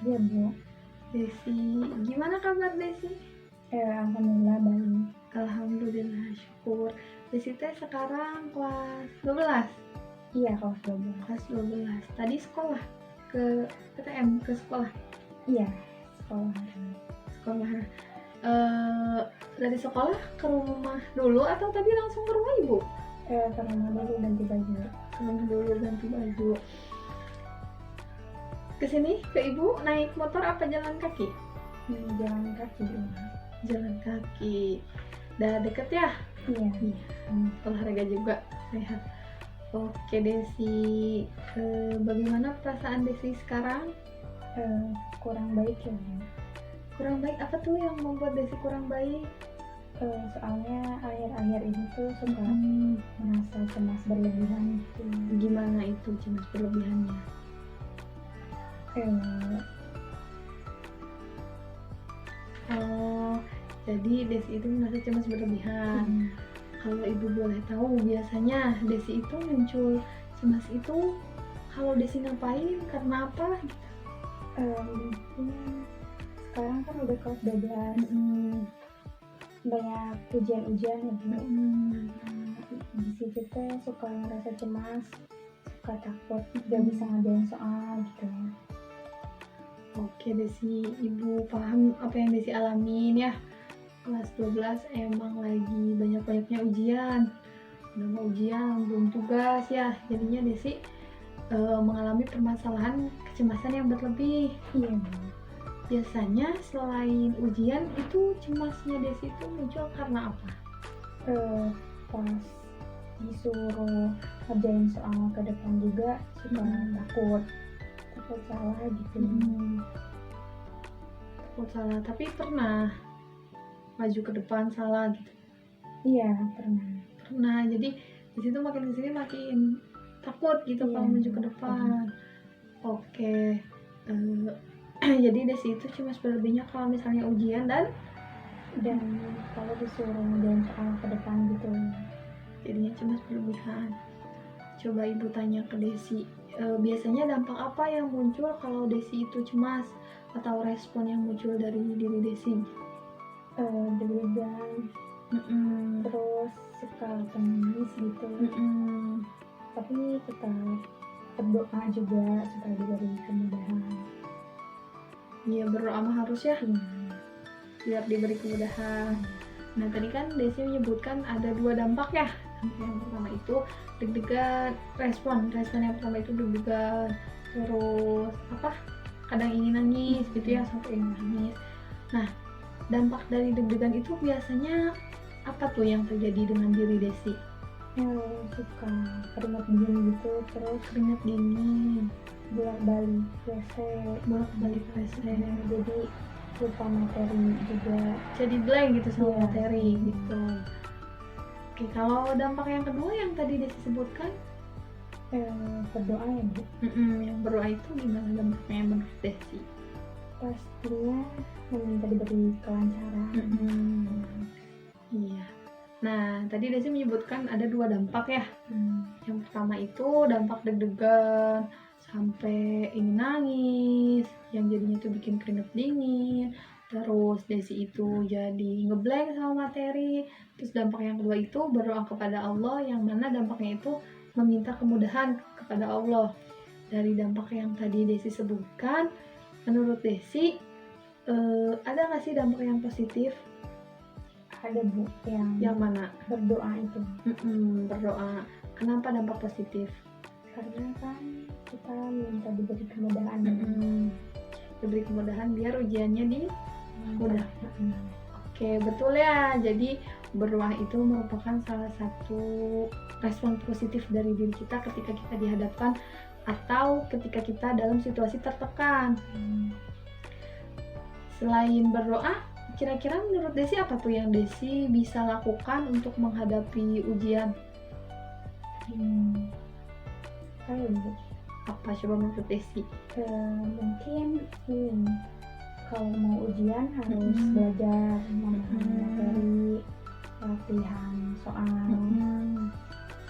Iya Bu. Desi, gimana kabar Desi? Alhamdulillah baik. Alhamdulillah, syukur. Desi teh sekarang kelas 12. Iya kelas 12. Kelas 12. Tadi sekolah ke PTM, ke sekolah. Iya sekolah. Sekolah. Dari sekolah ke rumah dulu atau tadi langsung ke rumah ibu? Ke rumah dulu ganti baju. Ke rumah dulu ganti baju. Kesini ke ibu naik motor apa jalan kaki? Jalan kaki. Jalan kaki. Udah deket ya? Iya. Olahraga juga sehat. Oke Desi, bagaimana perasaan Desi sekarang? Kurang baik ya. Kurang baik apa tuh yang membuat Desi kurang baik? Soalnya akhir-akhir ini tuh suka merasa cemas berlebihan gitu. Gimana itu cemas berlebihannya? Oh, jadi Desi itu merasa cemas berlebihan. Kalau ibu boleh tahu, biasanya Desi itu muncul cemas itu kalau Desi ngapain, karena apa? Sekarang kan udah kelas 12, banyak ujian-ujian ya Bu. Di situ tuh suka ngerasa cemas, suka takut gak bisa ngerjain soal gitu. Oke Desi, ibu paham apa yang Desi alamin ya. Kelas 12 emang lagi banyak-banyaknya ujian. Udah mau ujian, belum tugas ya. Jadinya Desi mengalami permasalahan kecemasan yang berlebih. Iya. Biasanya selain ujian itu cemasnya Desi itu muncul karena apa? Pas disuruh ngerjain soal ke depan juga suka takut salah gitu. Takut salah, tapi pernah maju ke depan salah gitu? Iya pernah. Jadi di situ makin kesini makin takut gitu kalau maju ke depan. Oke. Jadi Desi itu cemas berlebihnya kalau misalnya ujian dan kalau disuruh ngerjain soal ke depan gitu. Jadinya cemas berlebihan. Coba ibu tanya ke Desi, biasanya dampak apa yang muncul kalau Desi itu cemas, atau respon yang muncul dari diri Desi? Deg-degan, terus suka nangis gitu. Tapi tetap berdoa juga supaya diberi kemudahan. Iya, berdoa mah harus ya, biar diberi kemudahan. Nah tadi kan Desi menyebutkan ada 2 dampak ya. Yang pertama itu deg-degan, respon yang pertama itu deg-degan, terus kadang ingin nangis gitu ya, sampai ingin nangis. Nah dampak dari deg-degan itu biasanya apa tuh yang terjadi dengan diri Desi? Suka keringat dingin gitu, terus keringat dingin, bolak-balik WC, jadi lupa materi juga, jadi blank gitu sama materi gitu. Oke, kalau dampak yang kedua yang tadi Desi sebutkan, berdoa ya Bu. Yang berdoa itu gimana dampaknya menurut Desi? Pastinya meminta diberi kelancaran. Iya. Nah, tadi Desi menyebutkan ada 2 dampak ya. Yang pertama itu dampak deg-degan sampai ingin nangis, yang jadinya itu bikin keringat dingin. Terus Desi itu jadi ngeblank sama materi. Terus dampak yang kedua itu berdoa kepada Allah, yang mana dampaknya itu meminta kemudahan kepada Allah. Dari dampak yang tadi Desi sebutkan, menurut Desi ada nggak sih dampak yang positif? Ada Bu, yang mana? Berdoa itu. Berdoa. Kenapa dampak positif? Karena kan kita minta diberi kemudahan. Diberi kemudahan biar ujiannya mudah. Oke, betul ya. Jadi berdoa itu merupakan salah satu respon positif dari diri kita ketika kita dihadapkan atau ketika kita dalam situasi tertekan. Selain berdoa, kira-kira menurut Desi apa tuh yang Desi bisa lakukan untuk menghadapi ujian? Apa coba menurut Desi? Mungkin kalau mau ujian harus belajar memahami materi, latihan soal,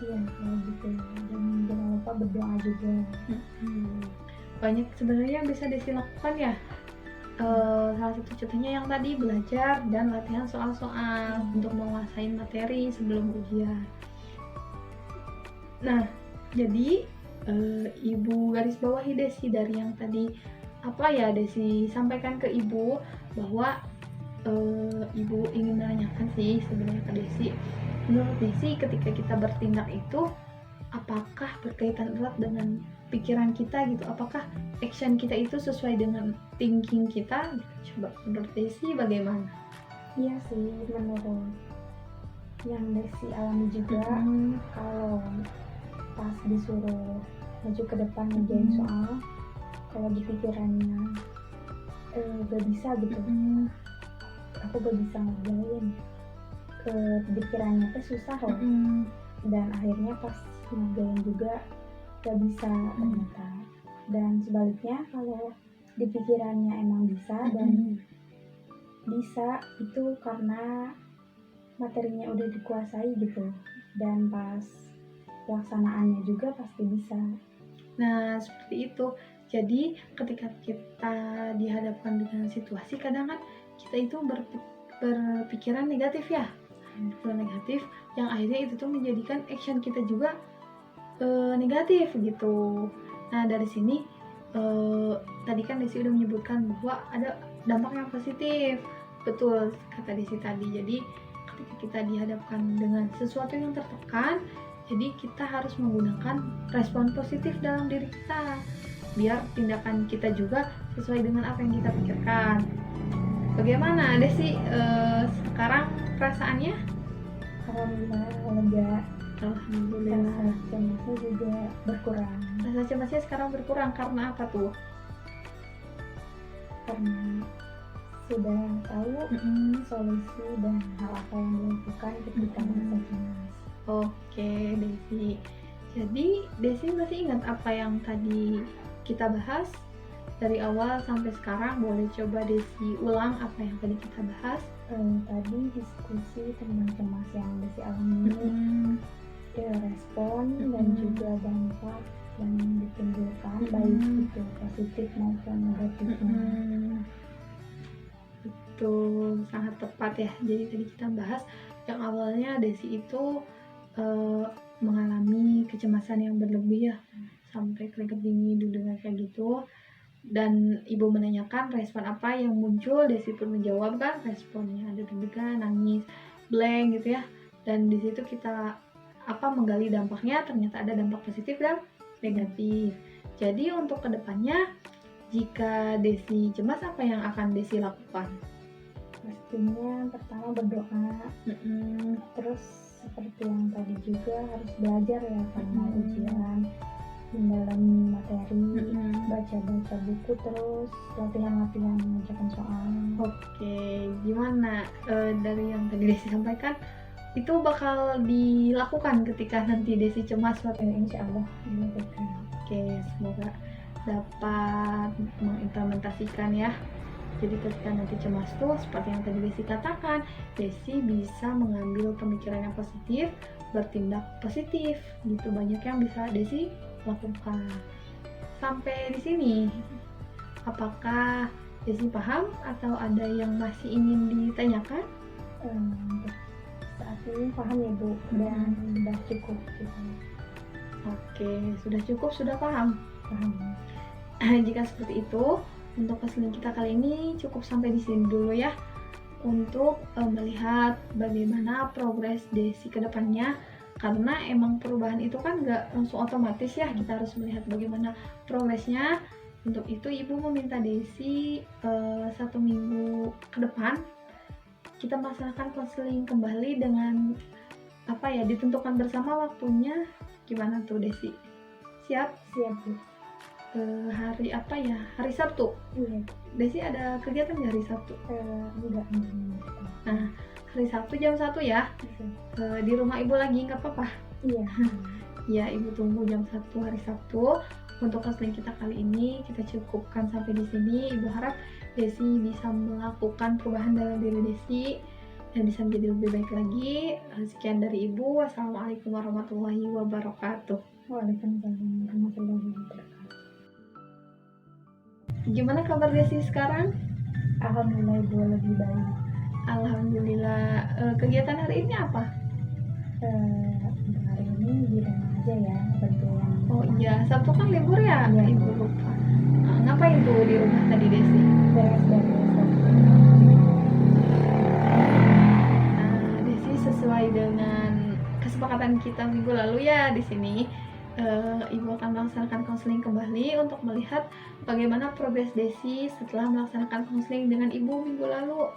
ya kayak gitu. Dan jangan lupa berdoa juga. banyak sebenarnya yang bisa Desi lakukan ya. Salah satu contohnya yang tadi belajar dan latihan soal-soal untuk menguasai materi sebelum ujian. Nah, jadi Ibu garis bawahi Desi dari yang tadi apa ya Desi sampaikan ke Ibu bahwa Ibu ingin menanyakan sih sebenarnya ke Desi. Menurut Desi ketika kita bertindak itu apakah berkaitan erat dengan pikiran kita gitu? Apakah action kita itu sesuai dengan thinking kita? Coba menurut Desi bagaimana? Iya sih, menurut yang Desi alami juga, kalau pas disuruh maju ke depan ngerjain soal, kalau di pikirannya gak bisa gitu, aku gak bisa ngerjain, ke pikirannya tuh susah loh, dan akhirnya pas ngerjain juga gak bisa ternyata. Dan sebaliknya kalau di pikirannya emang bisa dan bisa itu karena materinya udah dikuasai gitu, dan pas pelaksanaannya juga pasti bisa. Nah, seperti itu. Jadi, ketika kita dihadapkan dengan situasi, kadang kan kita itu berpikiran negatif ya. Berpikiran negatif, yang akhirnya itu tuh menjadikan action kita juga negatif gitu. Nah, dari sini tadi kan Desi udah menyebutkan bahwa ada dampak yang positif. Betul kata Desi tadi. Jadi, ketika kita dihadapkan dengan sesuatu yang tertekan, jadi kita harus menggunakan respon positif dalam diri kita biar tindakan kita juga sesuai dengan apa yang kita pikirkan. Bagaimana Desi sekarang perasaannya? Alhamdulillah lega. Alhamdulillah. Rasa cemasnya juga berkurang. Rasa cemasnya sekarang berkurang karena apa tuh? Karena sudah tahu solusi dan hal apa yang dilakukan ketika merasa cemas. Oke, Desi. Jadi, Desi masih ingat apa yang tadi kita bahas? Dari awal sampai sekarang, boleh coba Desi ulang apa yang tadi kita bahas? Tadi diskusi tentang cemas yang Desi alami, respon dan juga dampak yang ditimbulkan, baik itu positif maupun negatifnya. Betul, sangat tepat ya. Jadi tadi kita bahas yang awalnya Desi itu mengalami kecemasan yang berlebih ya, sampai keringat dingin, deg-degan kayak gitu. Dan Ibu menanyakan respon apa yang muncul, Desi pun menjawab kan responnya ada deg-degan, nangis, blank gitu ya. Dan di situ kita menggali dampaknya, ternyata ada dampak positif dan negatif. Jadi untuk kedepannya, jika Desi cemas, apa yang akan Desi lakukan? Pastinya pertama berdoa, terus seperti yang tadi juga harus belajar ya karena ujian, mendalami materi, baca-baca buku, terus latihan-latihan mengerjakan soal. Oke, gimana dari yang tadi Desi sampaikan itu bakal dilakukan ketika nanti Desi cemas? Insya Allah dilakukan. Oke, semoga dapat mengimplementasikan ya. Jadi ketika nanti cemas tuh seperti yang tadi Desi katakan, Desi bisa mengambil pemikiran yang positif, bertindak positif gitu. Banyak yang bisa Desi lakukan. Sampai di sini, apakah Desi paham atau ada yang masih ingin ditanyakan? Saat ini paham ya Bu, dan sudah cukup gitu. Oke, sudah cukup, sudah paham. Jika seperti itu, untuk keseling kita kali ini cukup sampai di sini dulu ya, untuk melihat bagaimana progres Desi ke depannya, karena emang perubahan itu kan nggak langsung otomatis ya, kita harus melihat bagaimana progresnya. Untuk itu Ibu meminta Desi 1 minggu ke depan kita melaksanakan konseling kembali dengan ditentukan bersama waktunya. Gimana tuh Desi? Siap Bu. Hari Hari Sabtu. Iya. Desi ada kegiatan nggak hari Sabtu? Enggak. Nah, hari Sabtu jam 1 ya. Di rumah Ibu lagi, nggak apa-apa? Iya. Ya, Ibu tunggu jam 1 hari Sabtu. Untuk keseling kita kali ini kita cukupkan sampai di sini. Ibu harap Desi bisa melakukan perubahan dalam diri Desi dan bisa menjadi lebih baik lagi. Sekian dari Ibu. Wassalamualaikum warahmatullahi wabarakatuh. Waalaikumsalam warahmatullahi wabarakatuh. Gimana kabar Desi sekarang? Alhamdulillah Ibu lebih baik. Alhamdulillah. Kegiatan hari ini apa? Untuk hari ini di rumah aja ya, kebetulan. Oh iya, Sabtu kan libur ya? Iya. Ibu lupa. Ngapain tuh di rumah tadi Desi? Beres-beres. Desi sesuai dengan kesepakatan kita minggu lalu ya di sini. Ibu akan melaksanakan konseling kembali untuk melihat bagaimana progres Desi setelah melaksanakan konseling dengan Ibu minggu lalu.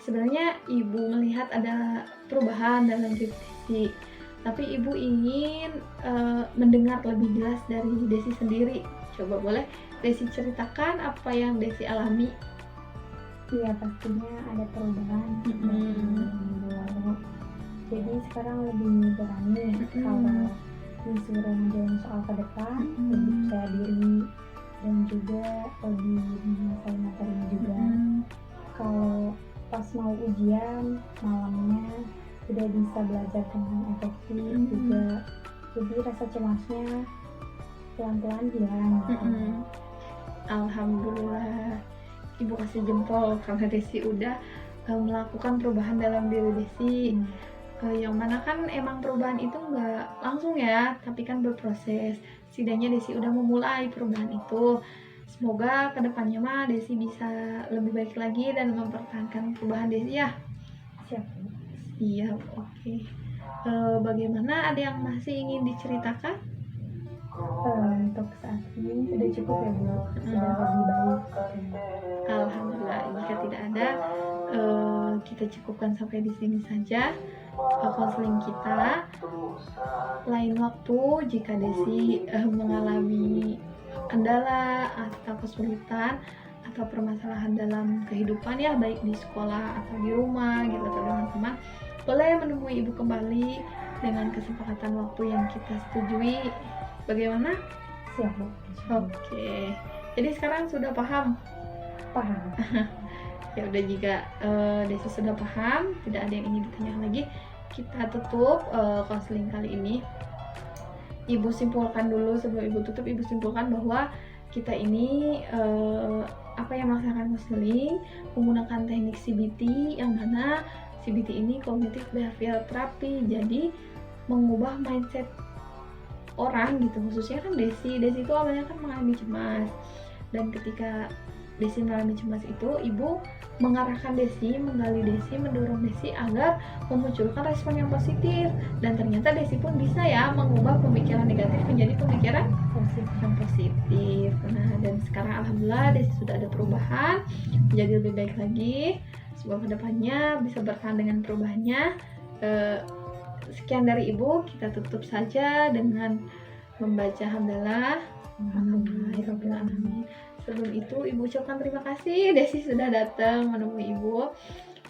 Sebenarnya Ibu melihat ada perubahan dalam diri Desi, tapi Ibu ingin mendengar lebih jelas dari Desi sendiri. Coba boleh Desi ceritakan apa yang Desi alami? Iya, pastinya ada perubahan dari minggu lalu. Jadi sekarang lebih berani kalau disuruh ngerjain soal ke depan, lebih percaya diri dan juga lebih menguasai materinya juga. Kalau pas mau ujian malamnya udah bisa belajar dengan efektif juga, jadi rasa cemasnya pelan-pelan hilang. Alhamdulillah, Ibu kasih jempol karena Desi udah melakukan perubahan dalam diri Desi. Yang mana kan emang perubahan itu nggak langsung ya, tapi kan berproses. Setidaknya Desi udah memulai perubahan itu. Semoga kedepannya mah Desi bisa lebih baik lagi dan mempertahankan perubahan Desi ya. Siap. Iya, oke. Bagaimana, ada yang masih ingin diceritakan? Untuk saat ini sudah cukup ya Bu, sudah lebih baik. Alhamdulillah. Jika tidak ada, kita cukupkan sampai di sini saja konseling kita. Lain waktu jika Desi mengalami kendala atau kesulitan atau permasalahan dalam kehidupan ya, baik di sekolah atau di rumah gitu atau dengan teman, boleh menemui Ibu kembali dengan kesepakatan waktu yang kita setujui. Bagaimana? Siap Bu. Oke. Jadi sekarang sudah paham? Paham. Ya udah, jika Desi sudah paham, tidak ada yang ingin ditanyakan lagi, kita tutup konseling kali ini. Ibu simpulkan dulu, sebelum Ibu tutup, Ibu simpulkan bahwa kita ini yang melaksanakan konseling menggunakan teknik CBT, yang mana CBT ini Cognitive Behavioral Therapy, jadi mengubah mindset orang gitu, khususnya kan Desi itu awalnya kan mengalami cemas, dan ketika Desi mengalami cemas itu, Ibu mengarahkan Desi, menggali Desi, mendorong Desi agar memunculkan respon yang positif, dan ternyata Desi pun bisa ya mengubah pemikiran negatif menjadi pemikiran yang positif. Nah, dan sekarang alhamdulillah Desi sudah ada perubahan, menjadi lebih baik lagi. Semoga kedepannya bisa bertahan dengan perubahannya. Sekian dari Ibu, kita tutup saja dengan membaca hamdalah. Alhamdulillahirrahmanirrahim. Sebelum itu Ibu ucapkan terima kasih Desi sudah datang menemui Ibu.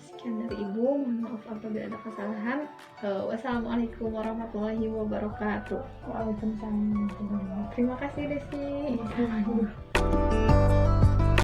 Sekian dari Ibu, mohon maaf apabila ada kesalahan. Wassalamualaikum warahmatullahi wabarakatuh. Waalaikumsalam. Terima kasih Desi.